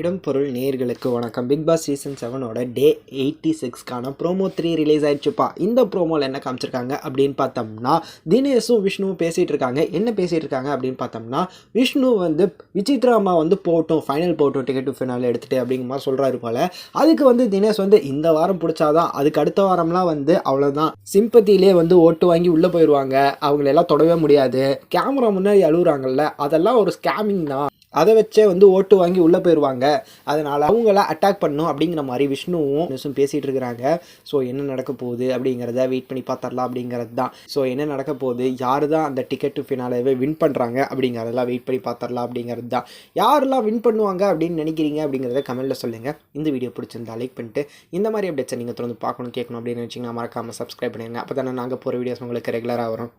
இடம் பொருள் நேர்களுக்கு வணக்கம். பிக் பாஸ் சீசன் 7ஓட டே 86க்கான ப்ரோமோ 3 ரிலீஸ் ஆயிடுச்சுப்பா. இந்த ப்ரோமோவில் என்ன காமிச்சிருக்காங்க அப்படின்னு பார்த்தோம்னா, தினேஷும் விஷ்ணுவும் பேசிகிட்டு இருக்காங்க. என்ன பேசிகிட்டு இருக்காங்க அப்படின்னு பார்த்தோம்னா, விஷ்ணு வந்து விசித்ரா அம்மா வந்து போகட்டும், ஃபைனல் போகட்டும், டிக்கெட் டு ஃபினாலே எடுத்துகிட்டு அப்படிங்கிற மாதிரி சொல்கிறாரு போல். அதுக்கு வந்து தினேஷ் வந்து இந்த வாரம் பிடிச்சாதான் அதுக்கு அடுத்த வாரம்லாம் வந்து அவ்வளோதான், சிம்பத்திலே வந்து ஓட்டு வாங்கி உள்ளே போயிடுவாங்க, அவங்களெல்லாம் தொடவே முடியாது, கேமரா முன்னாடி அழுகுறாங்கல்ல, அதெல்லாம் ஒரு ஸ்கேமிங் தான், அதை வச்சே வந்து ஓட்டு வாங்கி உள்ளே போயிடுவாங்க, அதனால் அவங்கள அட்டாக் பண்ணும் அப்படிங்கிற மாதிரி விஷ்ணுவும் பேசிகிட்டு இருக்கிறாங்க. ஸோ என்ன நடக்க போகுது அப்படிங்கிறத வெயிட் பண்ணி பார்த்துடலாம் அப்படிங்கிறது தான். ஸோ என்ன நடக்க போகுது, யார் தான் அந்த டிக்கெட் டு ஃபினாலேவே வின் பண்ணுறாங்க அப்படிங்கிறதெல்லாம் வெயிட் பண்ணி பார்த்துடலாம் அப்படிங்கிறது தான். யாரெல்லாம் வின் பண்ணுவாங்க அப்படின்னு நினைக்கிறீங்க அப்படிங்கிறத கமெண்ட்டில் சொல்லுங்கள். இந்த வீடியோ பிடிச்சிருந்தா லைக் பண்ணிட்டு இந்த மாதிரி அப்டேட்ஸை நீங்கள் தொடர்ந்து பார்க்கணும் கேட்கணும் அப்படின்னு நினச்சிங்கன்னா மறக்காமல் சப்ஸ்கிரைப் பண்ணிடுங்க. அப்போ தானே நாங்கள் போகிற வீடியோஸ் உங்களுக்கு ரெகுலராக வரும்.